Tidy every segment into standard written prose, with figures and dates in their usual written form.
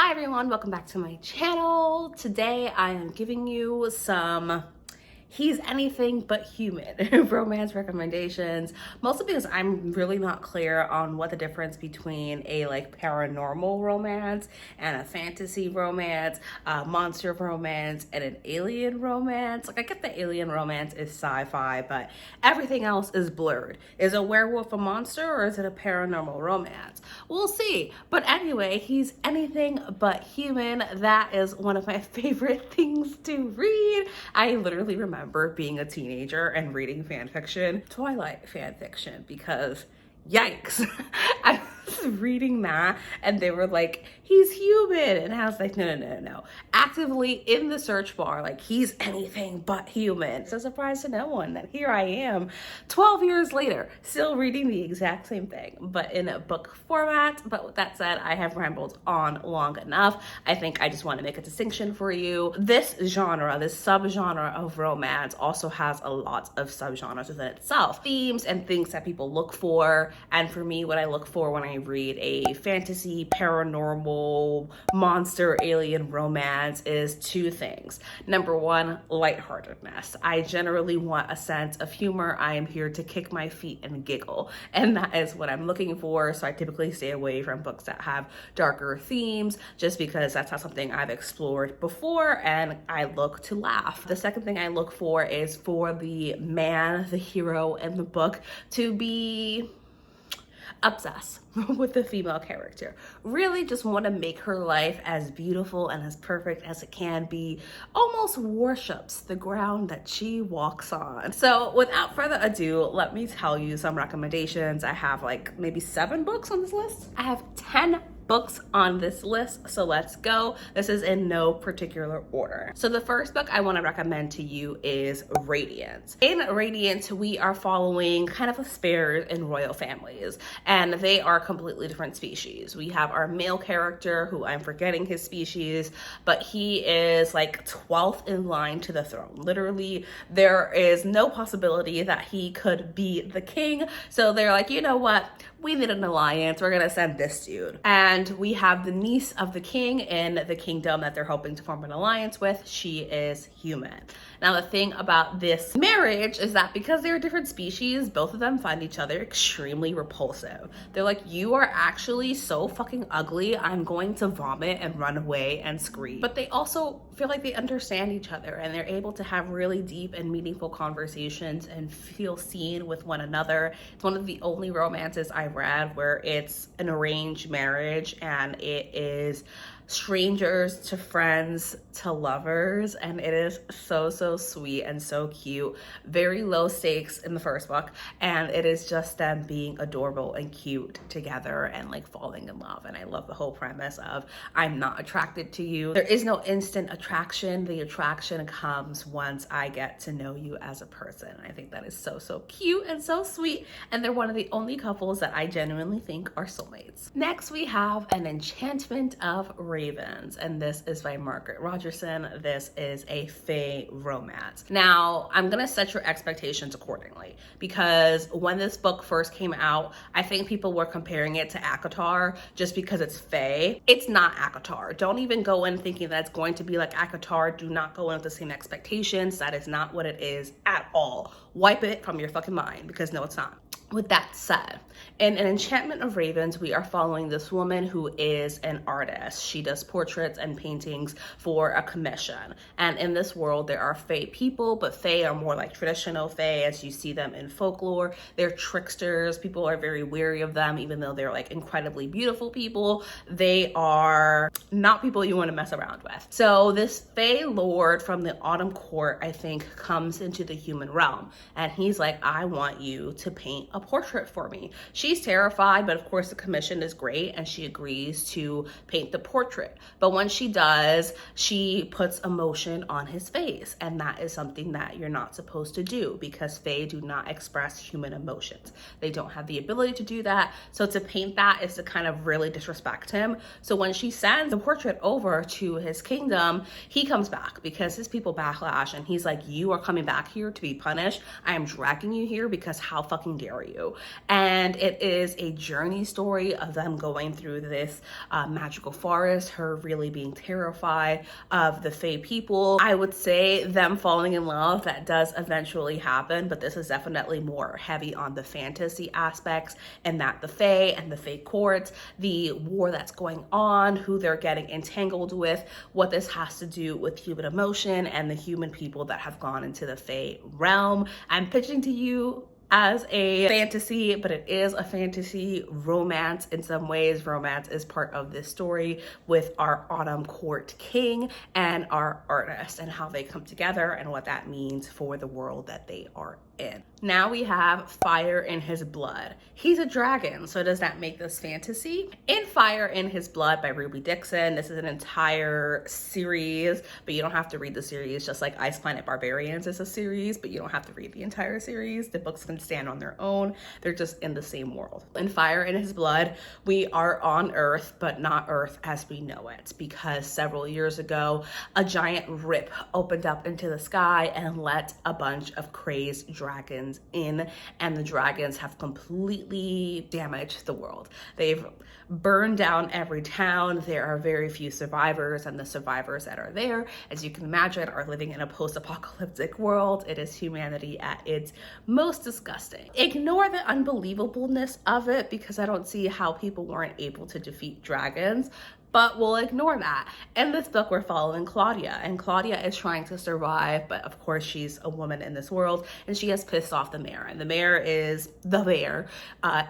Hi everyone, welcome back to my channel. Today I am giving you some he's anything but human romance recommendations, mostly because I'm really not clear on what the difference between a paranormal romance and a fantasy romance, a monster romance and an alien romance. I get the alien romance is sci-fi, but everything else is blurred. Is a werewolf a monster or is it a paranormal romance? We'll see. But anyway, he's anything but human. That is one of my favorite things to read. I literally remember being a teenager and reading fan fiction, Twilight fan fiction, because yikes. I was reading that and they were like, he's human. And I was like, no. Actively in the search bar, like, he's anything but human. It's a surprise to no one that here I am 12 years later, still reading the exact same thing, but in a book format. But with that said, I have rambled on long enough. I think I just want to make a distinction for you. This genre, this subgenre of romance also has a lot of subgenres within itself. Themes and things that people look for. And for me, what I look for when I read a fantasy, paranormal, monster, alien romance is two things. Number one, lightheartedness. I generally want a sense of humor. I am here to kick my feet and giggle, and that is what I'm looking for. So I typically stay away from books that have darker themes, just because that's not something I've explored before and I look to laugh. The second thing I look for is for the man, the hero in the book, to be obsessed with the female character. Really just want to make her life as beautiful and as perfect as it can be. Almost worships the ground that she walks on. So without further ado, let me tell you some recommendations. I have maybe 7 books on this list. I have 10 books on this list, so let's go. This is in no particular order. So the first book I want to recommend to you is Radiance. In Radiance, we are following kind of a spares in royal families, and they are completely different species. We have our male character, who I'm forgetting his species, but he is 12th in line to the throne. Literally, there is no possibility that he could be the king. So they're like, you know what? We need an alliance. We're gonna send this dude. And we have the niece of the king in the kingdom that they're hoping to form an alliance with. She is human. Now, the thing about this marriage is that because they're different species, both of them find each other extremely repulsive. They're like, you are actually so fucking ugly. I'm going to vomit and run away and scream. But they also feel like they understand each other and they're able to have really deep and meaningful conversations and feel seen with one another. It's one of the only romances I read where it's an arranged marriage and it is strangers to friends to lovers, and it is so sweet and so cute. Very low stakes in the first book, and it is just them being adorable and cute together and falling in love. And I love the whole premise of, I'm not attracted to you. There is no instant attraction. The attraction comes once I get to know you as a person. I think that is so cute and so sweet, and they're one of the only couples that I genuinely think are soulmates. Next, we have an Enchantment of Ravens, and this is by Margaret Rogerson. This is a fae romance. Now, I'm gonna set your expectations accordingly, because when this book first came out, I think people were comparing it to ACOTAR just because it's fae. It's not ACOTAR. Don't even go in thinking that it's going to be like ACOTAR. Do not go in with the same expectations. That is not what it is at all. Wipe it from your fucking mind, because no, it's not. With that said, in An Enchantment of Ravens, we are following this woman who is an artist. She does portraits and paintings for a commission. And in this world, there are fae people, but fae are more like traditional fae as you see them in folklore. They're tricksters. People are very wary of them, even though they're incredibly beautiful people. They are not people you want to mess around with. So this fae lord from the Autumn Court, I think, comes into the human realm. And he's like, I want you to paint a portrait for me. She's terrified, but of course the commission is great and she agrees to paint the portrait. But when she does, she puts emotion on his face, and that is something that you're not supposed to do, because fae do not express human emotions. They don't have the ability to do that. So to paint that is to kind of really disrespect him. So when she sends the portrait over to his kingdom, he comes back because his people backlash, and he's like, you are coming back here to be punished. I am dragging you here because how fucking dare you? And it is a journey story of them going through this magical forest, her really being terrified of the Fae people. I would say them falling in love, that does eventually happen, but this is definitely more heavy on the fantasy aspects, and that the Fae and the Fae court, the war that's going on, who they're getting entangled with, what this has to do with human emotion and the human people that have gone into the Fae realm. I'm pitching to you as a fantasy, but it is a fantasy romance in some ways. Romance is part of this story with our autumn court king and our artist, and how they come together and what that means for the world that they are in. Now we have Fire in His Blood. He's a dragon, so does that make this fantasy? In Fire in His Blood by Ruby Dixon, this is an entire series, but you don't have to read the series, just like Ice Planet Barbarians is a series, but you don't have to read the entire series. The books can stand on their own. They're just in the same world. In Fire in His Blood, we are on Earth, but not Earth as we know it, because several years ago, a giant rip opened up into the sky and let a bunch of crazed dragons in, and the dragons have completely damaged the world. They've burned down every town. There are very few survivors, and the survivors that are there, as you can imagine, are living in a post-apocalyptic world. It is humanity at its most disgusting. Ignore the unbelievableness of it, because I don't see how people weren't able to defeat dragons, but we'll ignore that. In this book, we're following Claudia, and Claudia is trying to survive, but of course she's a woman in this world, and she has pissed off the mayor, and the mayor is the mayor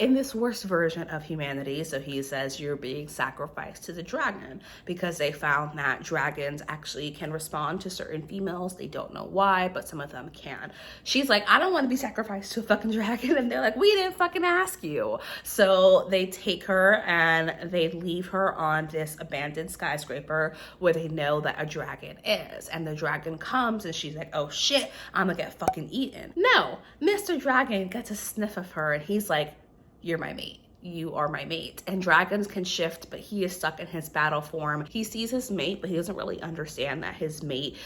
in this worst version of humanity. So he says, you're being sacrificed to the dragon, because they found that dragons actually can respond to certain females. They don't know why, but some of them can. She's like, I don't want to be sacrificed to a fucking dragon, and they're like, we didn't fucking ask you. So they take her and they leave her on this abandoned skyscraper where they know that a dragon is, and the dragon comes and she's like, oh shit, I'm gonna get fucking eaten. No, Mr. Dragon gets a sniff of her and he's like, you're my mate. You are my mate. And dragons can shift, but he is stuck in his battle form. He sees his mate, but he doesn't really understand that his mate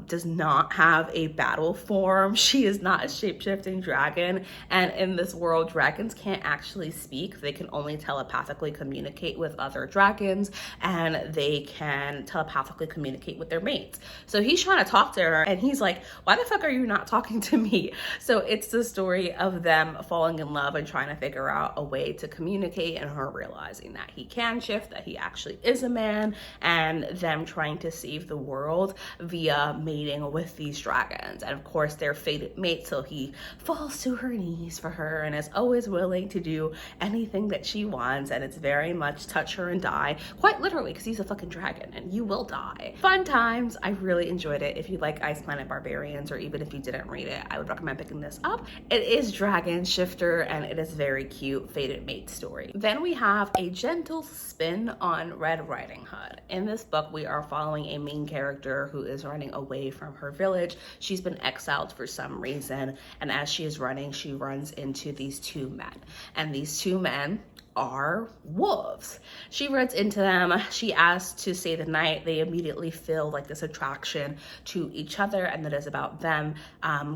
does not have a battle form. She is not a shape-shifting dragon. And in this world, dragons can't actually speak. They can only telepathically communicate with other dragons, and they can telepathically communicate with their mates. So he's trying to talk to her, and he's like, why the fuck are you not talking to me? So it's the story of them falling in love and trying to figure out a way to communicate, and her realizing that he can shift, that he actually is a man, and them trying to save the world via mating with these dragons. And of course, they're fated mates, so he falls to her knees for her and is always willing to do anything that she wants, and it's very much touch her and die, quite literally, because he's a fucking dragon and you will die. Fun times. I really enjoyed it. If you like Ice Planet Barbarians, or even if you didn't read it, I would recommend picking this up. It is dragon shifter, and it is very cute fated mate story. Then we have a gentle spin on Red Riding Hood. In this book, we are following a main character who is running away from her village. She's been exiled for some reason, and as she is running, she runs into these two men, and these two men are wolves. She runs into them. She asks to stay the night. They immediately feel like this attraction to each other, and that is about them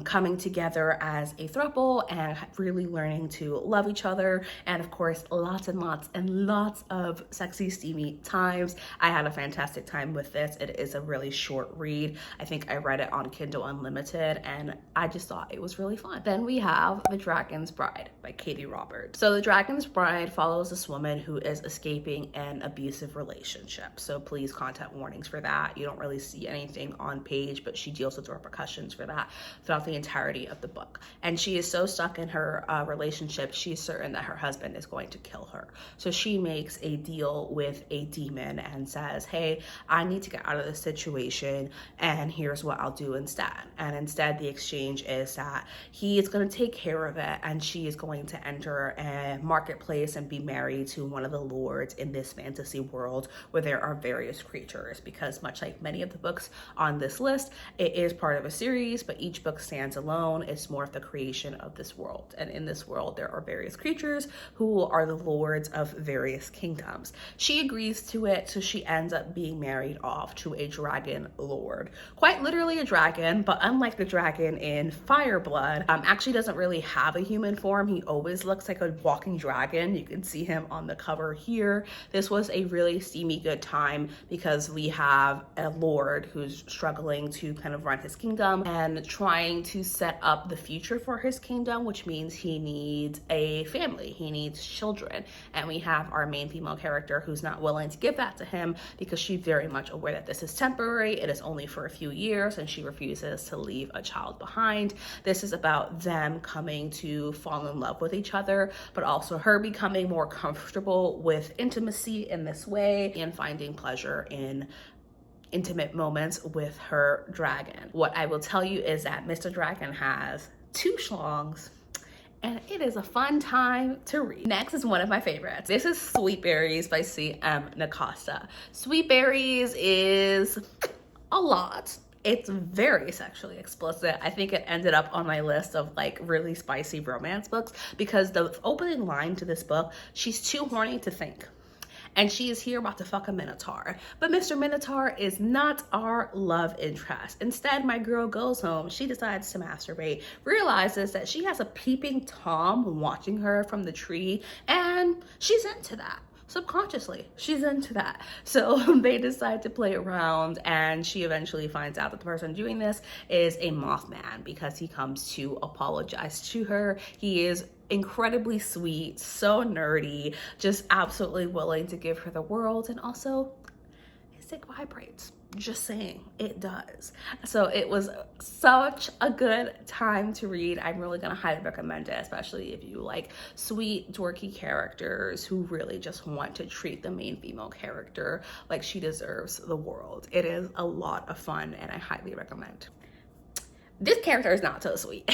coming together as a throuple and really learning to love each other. And of course, lots and lots and lots of sexy, steamy times. I had a fantastic time with this. It is a really short read. I think I read it on Kindle Unlimited, and I just thought it was really fun. Then we have The Dragon's Bride by Katie Roberts. So The Dragon's Bride follows this woman who is escaping an abusive relationship. So please, content warnings for that. You don't really see anything on page, but she deals with the repercussions for that throughout the entirety of the book. And she is so stuck in her relationship, she's certain that her husband is going to kill her. So she makes a deal with a demon and says, hey, I need to get out of this situation, and here's what I'll do instead. And instead, the exchange is that he is going to take care of it, and she is going to enter a marketplace and be married to one of the lords in this fantasy world where there are various creatures, because much like many of the books on this list, it is part of a series, but each book stands alone. It's more of the creation of this world. And in this world, there are various creatures who are the lords of various kingdoms. She agrees to it, so she ends up being married off to a dragon lord. Quite literally a dragon, but unlike the dragon in Fireblood, actually doesn't really have a human form. He always looks like a walking dragon. You can see him on the cover here. This was a really steamy good time because we have a lord who's struggling to kind of run his kingdom and trying to set up the future for his kingdom, which means he needs a family, he needs children. And we have our main female character who's not willing to give that to him because she's very much aware that this is temporary, it is only for a few years, and she refuses to leave a child behind. This is about them coming to fall in love with each other, but also her becoming more comfortable with intimacy in this way and finding pleasure in intimate moments with her dragon. What I will tell you is that Mr. Dragon has 2 schlongs, and it is a fun time to read. Next is one of my favorites. This is Sweet Berries by C.M. Nacasta. Sweet Berries is a lot. It's very sexually explicit. I think it ended up on my list of like really spicy romance books because the opening line to this book, she's too horny to think. And she is here about to fuck a Minotaur. But Mr. Minotaur is not our love interest. Instead, my girl goes home, she decides to masturbate, realizes that she has a peeping Tom watching her from the tree, and she's into that. Subconsciously, she's into that. So they decide to play around, and she eventually finds out that the person doing this is a Mothman because he comes to apologize to her. He is incredibly sweet, so nerdy, just absolutely willing to give her the world, and also his dick vibrates. Just saying, it does. So it was such a good time to read. I'm really gonna highly recommend it, especially if you like sweet, dorky characters who really just want to treat the main female character like she deserves the world. It is a lot of fun, and I highly recommend. This character is not so sweet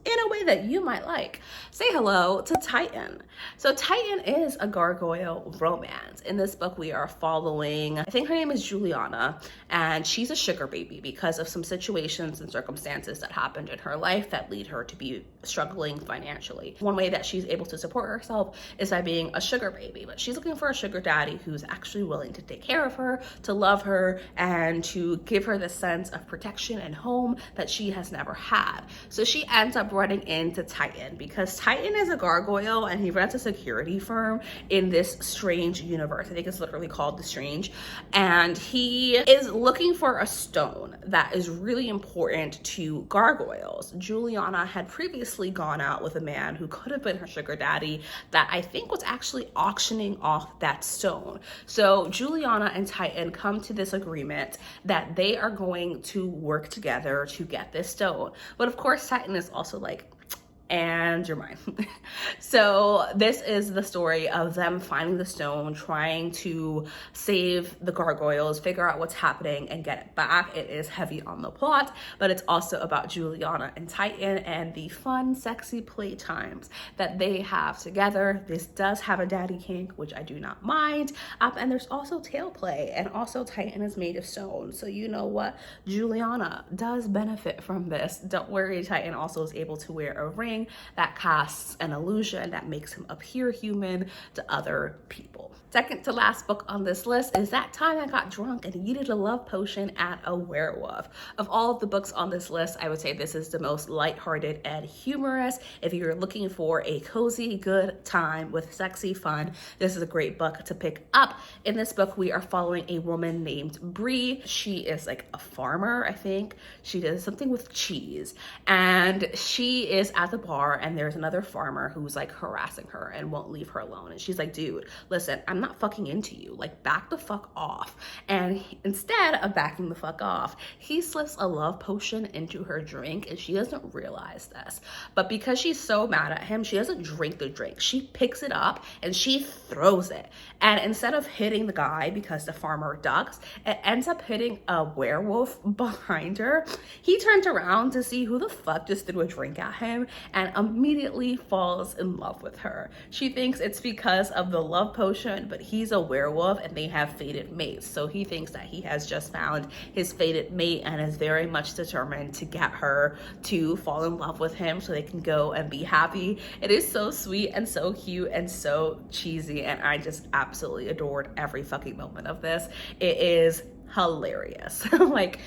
in a way that you might like. Say hello to Titan. So Titan is a gargoyle romance. In this book, we are following, I think her name is Juliana, and she's a sugar baby because of some situations and circumstances that happened in her life that lead her to be struggling financially. One way that she's able to support herself is by being a sugar baby, but she's looking for a sugar daddy who's actually willing to take care of her, to love her, and to give her the sense of protection and home that she has never had. So she ends up running into Titan because Titan is a gargoyle and he runs a security firm in this strange universe. I think it's literally called The Strange. And he is looking for a stone that is really important to gargoyles. Juliana had previously gone out with a man who could have been her sugar daddy that I think was actually auctioning off that stone. So Juliana and Titan come to this agreement that they are going to work together to get this stone. But of course, Titan is also like, and you're mine. So this is the story of them finding the stone, trying to save the gargoyles, figure out what's happening, and get it back. It is heavy on the plot, but it's also about Juliana and Titan and the fun, sexy playtimes that they have together. This does have a daddy kink, which I do not mind. And there's also tail play, and also Titan is made of stone. So you know what? Juliana does benefit from this. Don't worry, Titan also is able to wear a ring that casts an illusion that makes him appear human to other people. Second to last book on this list is That Time I Got Drunk and Needed a Love Potion at a Werewolf. Of all of the books on this list, I would say this is the most lighthearted and humorous. If you're looking for a cozy, good time with sexy fun, this is a great book to pick up. In this book, we are following a woman named Bree. She is like a farmer, I think. She does something with cheese, and she is at the bar, and there's another farmer who's like harassing her and won't leave her alone. And she's like, dude, listen, I'm not fucking into you. Like, back the fuck off. And instead of backing the fuck off, he slips a love potion into her drink, and she doesn't realize this. But because she's so mad at him, she doesn't drink the drink. She picks it up and she throws it. And instead of hitting the guy, because the farmer ducks, it ends up hitting a werewolf behind her. He turns around to see who the fuck just threw a drink at him, and immediately falls in love with her. She thinks it's because of the love potion, but he's a werewolf and they have fated mates. So he thinks that he has just found his fated mate and is very much determined to get her to fall in love with him so they can go and be happy. It is so sweet and so cute and so cheesy, and I just absolutely adored every fucking moment of this. It is hilarious. Like,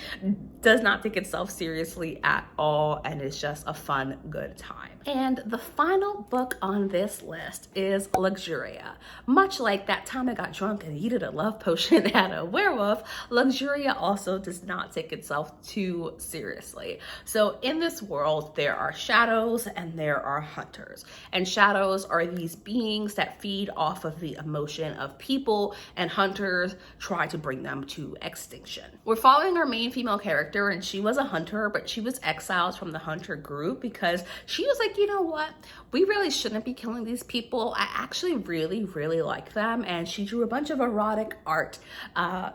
does not take itself seriously at all, and it's just a fun, good time. And the final book on this list is Luxuria. Much like that time I got drunk and yeeted a love potion at a werewolf, Luxuria also does not take itself too seriously. So in this world, there are shadows and there are hunters. And shadows are these beings that feed off of the emotion of people, and hunters try to bring them to extinction. We're following our main female character, and she was a hunter, but she was exiled from the hunter group because she was like, you know what? We really shouldn't be killing these people. I actually really, really like them. And she drew a bunch of erotic art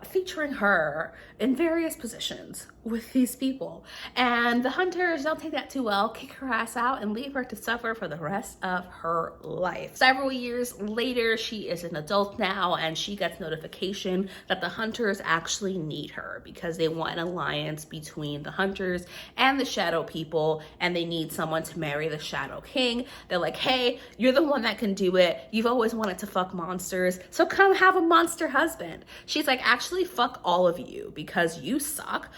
featuring her in various positions with these people. And the hunters don't take that too well, kick her ass out and leave her to suffer for the rest of her life. Several years later, she is an adult now, and she gets notification that the hunters actually need her because they want an alliance between the hunters and the shadow people, and they need someone to marry the shadow king. They're like, hey, you're the one that can do it. You've always wanted to fuck monsters, so come have a monster husband. She's like, actually, fuck all of you because you suck,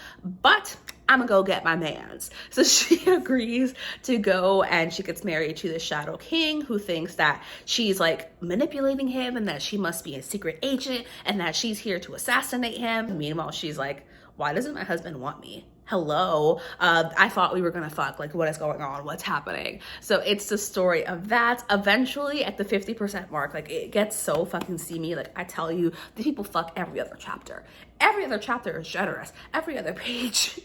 but I'm gonna go get my mans. So she agrees to go, and she gets married to the Shadow King, who thinks that she's like manipulating him and that she must be a secret agent and that she's here to assassinate him. Meanwhile, she's like, why doesn't my husband want me? Hello, I thought we were gonna fuck, like what is going on, what's happening? So it's the story of that. Eventually at the 50% mark, like it gets so fucking steamy. Like I tell you, the people fuck every other chapter. Every other chapter is generous. Every other page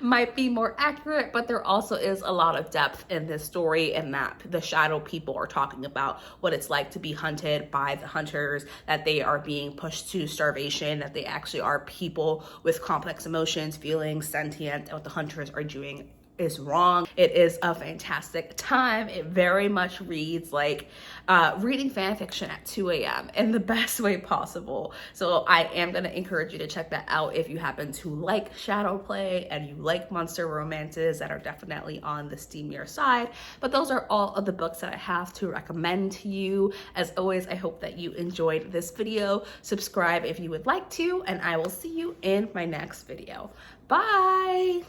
might be more accurate, but there also is a lot of depth in this story, and that the shadow people are talking about what it's like to be hunted by the hunters, that they are being pushed to starvation, that they actually are people with complex emotions, feelings, sentient, and what the hunters are doing is wrong. It is a fantastic time. It very much reads like reading fan fiction at 2 a.m. in the best way possible. So I am going to encourage you to check that out if you happen to like shadow play and you like monster romances that are definitely on the steamier side. But those are all of the books that I have to recommend to you. As always, I hope that you enjoyed this video. Subscribe if you would like to, and I will see you in my next video. Bye!